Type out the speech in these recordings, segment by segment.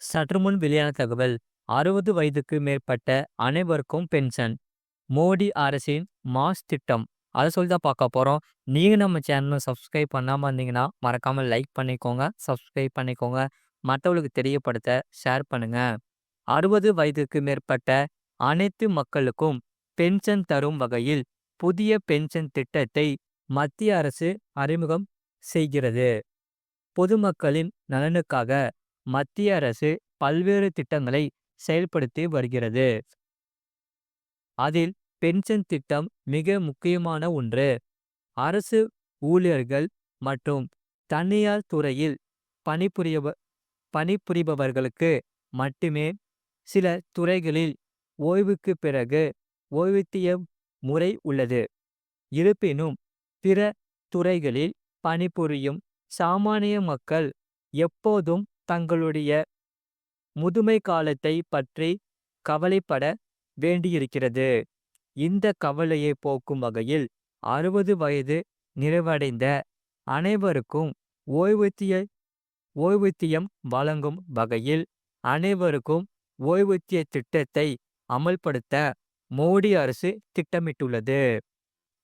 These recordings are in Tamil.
சற்றுமுன் வெளியான தகவல் 60 வயதுக்கு மேற்பட்ட அனைவருக்கும் பென்ஷன். மோடி அரசின் மாஸ் திட்டம். அத சொல்லி தான் பார்க்க போறோம். நீங்க நம்ம சேனல சப்ஸ்கிரைப் பண்ணாம இருந்தீங்கன்னா, மறக்காம லைக் பண்ணிக்கோங்க, சப்ஸ்கிரைப் பண்ணிக்கோங்க. மத்தவங்களுக்கு தெரியப்படுத்த ஷேர் பண்ணுங்க. 60 வயதுக்கு மேற்பட்ட அனைத்து மக்களுக்கும் பென்ஷன் தரும் வகையில் புதிய பென்ஷன் திட்டத்தை மத்திய அரசு அறிமுகம் செய்கிறது. பொதுமக்களின் நலனுக்காக மத்திய அரசு பல்வேறு திட்டங்களை செயல்படுத்தி வருகிறது. அதில் பென்ஷன் திட்டம் மிக முக்கியமான ஒன்று. அரசு ஊழியர்கள் மற்றும் தனியார் துறையில் பணிபுரியவ பணிபுரிபவர்களுக்கு மட்டுமே சில துறைகளில் ஓய்வுக்கு பிறகு ஓய்வூதிய முறை உள்ளது. இருப்பினும் பிற துறைகளில் பணிபுரியும் சாமானிய மக்கள் எப்போதும் தங்களுடைய முதுமை காலத்தை பற்றி கவலைப்பட வேண்டியிருக்கிறது. இந்த கவலையை போக்கும் வகையில் 60 வயது நிறைவடைந்த அனைவருக்கும் ஓய்வூதிய ஓய்வூதியம் வழங்கும் வகையில் அனைவருக்கும் ஓய்வூதிய திட்டத்தை அமல்படுத்த மோடி அரசு திட்டமிட்டுள்ளது.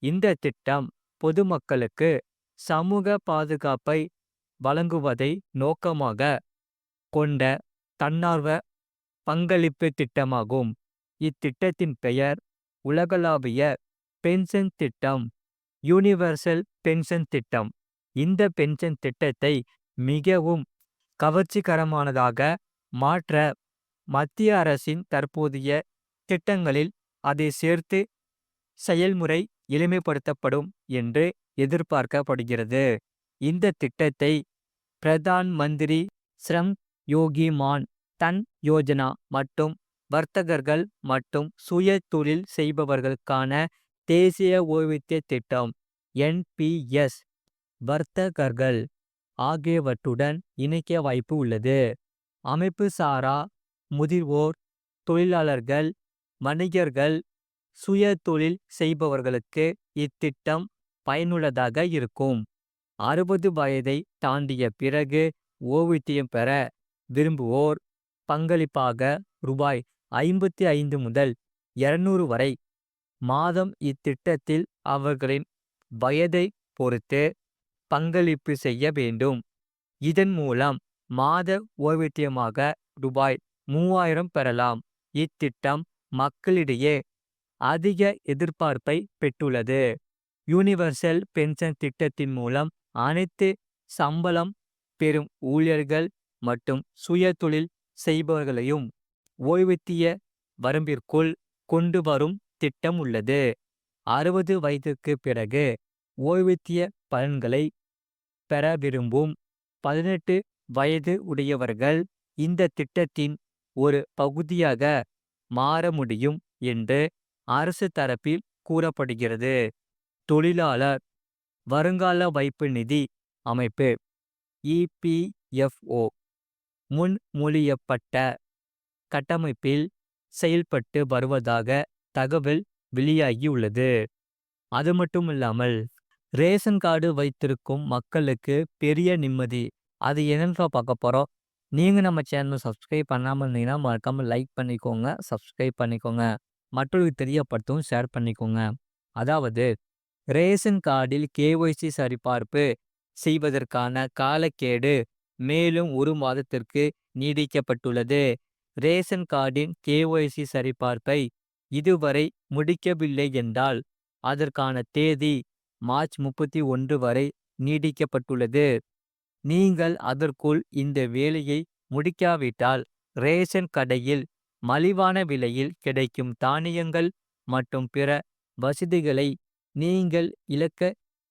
இந்த திட்டம் பொதுமக்களுக்கு சமூக பாதுகாப்பை வழங்குவதை நோக்கமாக கொண்ட தன்னார்வ பங்களிப்பு திட்டமாகும். இத்திட்டத்தின் பெயர் உலகளாவிய பென்ஷன் திட்டம், யூனிவர்சல் பென்ஷன் திட்டம். இந்த பென்ஷன் திட்டத்தை மிகவும் கவர்ச்சிகரமானதாக மாற்ற மத்திய அரசின் தற்போதைய திட்டங்களில் அதை சேர்த்து செயல்முறை எளிமைப்படுத்தப்படும் என்று எதிர்பார்க்கப்படுகிறது. இந்த திட்டத்தை பிரதான் மந்திரி ஸ்ரம் யோகி மான் தன் யோஜனா மற்றும் வர்த்தகர்கள் மற்றும் சுய தொழில் செய்பவர்களுக்கான தேசிய ஓய்வூதிய திட்டம் என்பிஎஸ் வர்த்தகர்கள் ஆகியவற்றுடன் இணைக்க வாய்ப்பு உள்ளது. அமைப்பு சாரா முதிர்வோர், தொழிலாளர்கள், வணிகர்கள், சுய தொழில் செய்பவர்களுக்கு இத்திட்டம் பயனுள்ளதாக இருக்கும். 60 வயதை தாண்டிய பிறகு ஓய்வூதியம் பெற விரும்புவோர் பங்களிப்பாக ரூபாய் 55 முதல் 200 வரை மாதம் இத்திட்டத்தில் அவர்களின் வயதை பொறுத்து பங்களிப்பு செய்ய வேண்டும். இதன் மூலம் மாத ஓய்வூதியமாக ரூபாய் 3000 பெறலாம். இத்திட்டம் மக்களிடையே அதிக எதிர்பார்ப்பை பெற்றுள்ளது. யூனிவர்சல் பென்ஷன் திட்டத்தின் மூலம் அனைத்து சம்பளம் பெறும் ஊழியர்கள் மற்றும் சுய தொழில் செய்பவர்களையும் ஓய்வூதிய வரம்பிற்குள் கொண்டு வரும் திட்டம் உள்ளது. 60 வயதுக்கு பிறகு ஓய்வூதிய பலன்களை பெற விரும்பும் 18 வயது உடையவர்கள் இந்த திட்டத்தின் ஒரு பகுதியாக மாற முடியும் என்று அரசு தரப்பில் கூறப்படுகிறது. தொழிலாளர் வருங்கால வைப்பு நிதி அமைப்பு இபிஎஃப்ஓ முன்மொழியப்பட்ட கட்டமைப்பில் செயல்பட்டு வருவதாக தகவல் வெளியாகியுள்ளது. அது மட்டுமில்லாமல் ரேஷன் கார்டு வைத்திருக்கும் மக்களுக்கு பெரிய நிம்மதி. அது என்னன்னு பார்க்க போறோம். நீங்க நம்ம சேனலை சப்ஸ்கிரைப் பண்ணாமல் இருந்தீங்கன்னா மறக்காம லைக் பண்ணிக்கோங்க, சப்ஸ்கிரைப் பண்ணிக்கோங்க. மற்றவர்களுக்கு தெரியப்படுத்தவும் ஷேர் பண்ணிக்கோங்க. அதாவது ரேஷன் கார்டில் கேஒய்சி சரிபார்ப்பு செய்வதற்கான காலக்கெடு மேலும் 1 மாதத்திற்கு நீடிக்கப்பட்டுள்ளது. ரேஷன் கார்டின் கேஒய்சி சரிபார்ப்பை இதுவரை முடிக்கவில்லை என்றால் அதற்கான தேதி மார்ச் 31 வரை நீடிக்கப்பட்டுள்ளது. நீங்கள் அதற்குள் இந்த வேலையை முடிக்காவிட்டால் ரேஷன் கடையில் மலிவான விலையில் கிடைக்கும் தானியங்கள் மற்றும் பிற வசதிகளை நீங்கள் இழக்க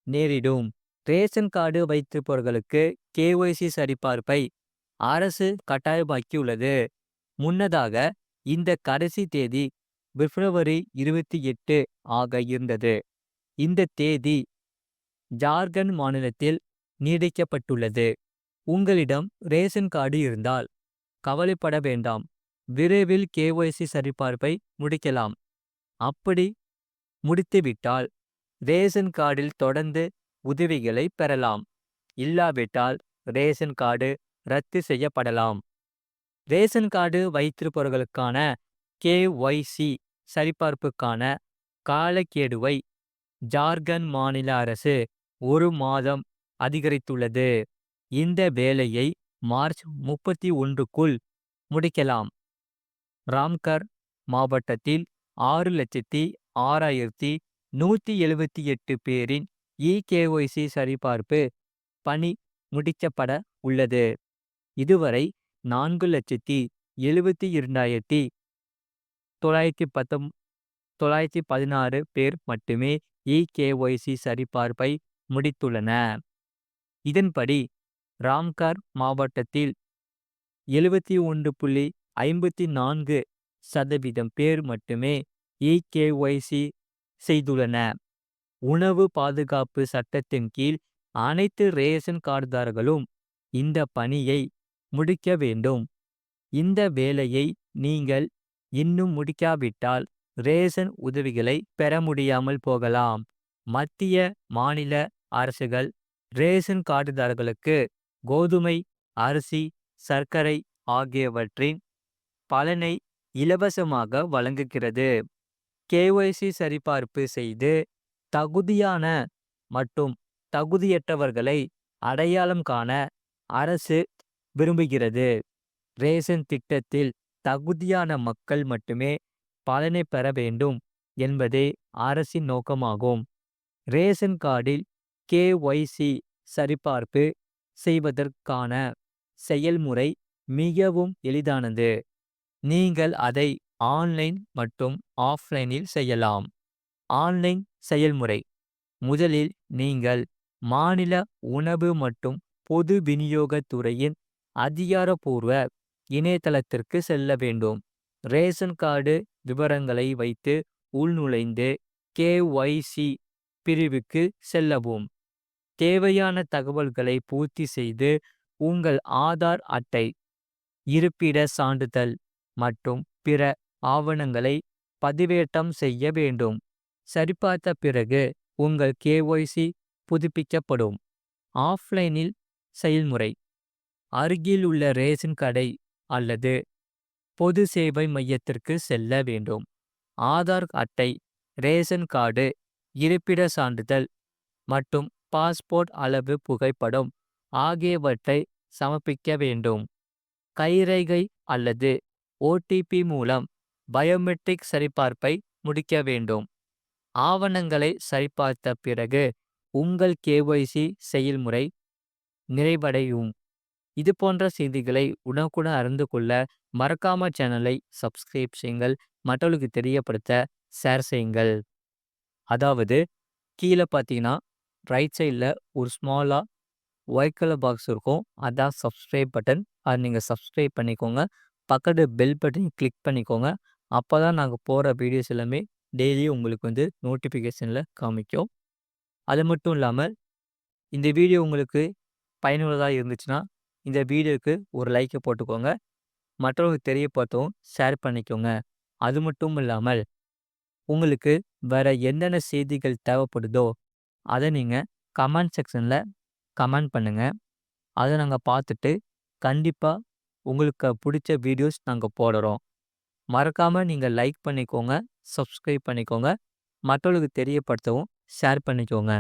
நேரிடும். ரேஷன் கார்டு வைத்திருப்பவர்களுக்கு கேஒய்சி சரிபார்ப்பை அரசு கட்டாயமாக்கியுள்ளது. முன்னதாக இந்த கடைசி தேதி பிப்ரவரி 28 ஆக இருந்தது. இந்த தேதி ஜார்க்கண்ட் மாநிலத்தில் நீடிக்கப்பட்டுள்ளது. உங்களிடம் ரேஷன் கார்டு இருந்தால் கவலைப்பட வேண்டாம். விரைவில் கேஒய்சி சரிபார்ப்பை முடிக்கலாம். அப்படி முடித்துவிட்டால் ரேஷன் கார்டில் தொடர்ந்து உதவிகளை பெறலாம். இல்லாவிட்டால் ரேஷன் கார்டு ரத்து செய்யப்படலாம். ரேஷன் கார்டு வைத்திருப்பவர்களுக்கான கேஒய்சி சரிபார்ப்புக்கான காலக்கெடுவை ஜார்க்கண்ட் மாநில அரசு 1 மாதம் அதிகரித்துள்ளது. இந்த வேலையை மார்ச் 31க்குள் முடிக்கலாம். ராம்கர் மாவட்டத்தில் 6,06,178 பேரின் இகேஒய்சி சரிபார்ப்பு பணி முடிக்கப்பட உள்ளது. இதுவரை 4,72,916 பேர் மட்டுமே இகேஒய்சி சரிபார்ப்பை முடித்துள்ளன. இதன்படி ராம்கர் மாவட்டத்தில் 71.54% பேர் மட்டுமே இகேஒய்சி செய்துள்ளன. உணவு பாதுகாப்பு சட்டத்தின் கீழ் அனைத்து ரேஷன் கார்டுதாரர்களும் இந்த பணியை முடிக்க வேண்டும். இந்த வேலையை நீங்கள் இன்னும் முடிக்காவிட்டால் ரேஷன் உதவிகளை பெற முடியாமல் போகலாம். மத்திய மாநில அரசுகள் ரேஷன் கார்டுதாரர்களுக்கு கோதுமை, அரிசி, சர்க்கரை ஆகியவற்றின் பலனை இலவசமாக வழங்குகிறது. கேஒய்சி சரிபார்ப்பு செய்து தகுதியான மற்றும் தகுதியற்றவர்களை அடையாளம் காண அரசு விரும்புகிறது. ரேஷன் திட்டத்தில் தகுதியான மக்கள் மட்டுமே பலனை பெற வேண்டும் என்பதே அரசின் நோக்கமாகும். ரேஷன் கார்டில் கேஒய்சி சரிபார்ப்பு செய்வதற்கான செயல்முறை மிகவும் எளிதானது. நீங்கள் அதை ஆன்லைன் மற்றும் ஆஃப்லைனில் செய்யலாம். ஆன்லைன் செயல்முறை: முதலில் நீங்கள் மாநில உணவு மற்றும் பொது விநியோகத் துறையின் அதிகாரப்பூர்வ இணையதளத்திற்கு செல்ல வேண்டும். ரேஷன் கார்டு விவரங்களை வைத்து உள்நுழைந்து கேஒய்சி பிரிவுக்கு செல்லவும். தேவையான தகவல்களை பூர்த்தி செய்து உங்கள் ஆதார் அட்டை, இருப்பிட சான்றிதழ் மற்றும் பிற ஆவணங்களை பதிவேற்றம் செய்ய வேண்டும். சரிபார்த்த பிறகு உங்கள் கேஒய்சி புதுப்பிக்கப்படும். ஆஃப்லைனில் செயல்முறை: அருகில் உள்ள ரேஷன் கடை அல்லது பொது சேவை மையத்திற்கு செல்ல வேண்டும். ஆதார் அட்டை, ரேஷன் கார்டு, இருப்பிட சான்றிதழ் மற்றும் பாஸ்போர்ட் அளவு புகைப்படம் ஆகியவற்றை சமர்ப்பிக்க வேண்டும். கைரேகை அல்லது ஓடிபி மூலம் பயோமெட்ரிக் சரிபார்ப்பை முடிக்க வேண்டும். ஆவணங்களை சரிபார்த்த பிறகு உங்கள் கேஒய்சி செயல்முறை நிறைவடையும். இது போன்ற செய்திகளை உடனுக்குடன் அறிந்து கொள்ள மறக்காம சேனலை சப்ஸ்கிரைப் செய்யுங்கள். மற்றவர்களுக்கு தெரியப்படுத்த ஷேர் செய்யுங்கள். அதாவது கீழே பார்த்தீங்கன்னா ரைட் சைடில் ஒரு ஸ்மாலாக ஒயிட் கலர் பாக்ஸ் இருக்கும். அதான் சப்ஸ்கிரைப் பட்டன். அதை நீங்கள் சப்ஸ்கிரைப் பண்ணிக்கோங்க. பக்கத்து பெல் பட்டனையும் கிளிக் பண்ணிக்கோங்க. அப்போ தான் நாங்கள் போகிற வீடியோஸ் எல்லாமே டெய்லியும் உங்களுக்கு நோட்டிஃபிகேஷனில் காமிக்கும். அது மட்டும் இல்லாமல் இந்த வீடியோ உங்களுக்கு பயனுள்ளதாக இருந்துச்சுன்னா இந்த வீடியோவுக்கு ஒரு லைக்கை போட்டுக்கோங்க. மற்றவங்களுக்கு தெரியப்படுத்தவும் ஷேர் பண்ணிக்கோங்க. அது மட்டும் இல்லாமல் உங்களுக்கு வேற என்னென்ன செய்திகள் தேவைப்படுதோ அதை நீங்கள் கமெண்ட் செக்ஷனில் கமெண்ட் பண்ணுங்கள். அதை நாங்கள் பார்த்துட்டு கண்டிப்பாக உங்களுக்கு பிடிச்ச வீடியோஸ் நாங்கள் போடுறோம். மறக்காமல் நீங்கள் லைக் பண்ணிக்கோங்க, சப்ஸ்கிரைப் பண்ணிக்கோங்க, மற்றவர்களுக்கு தெரியப்படுத்தவும் ஷேர் பண்ணிக்கோங்க.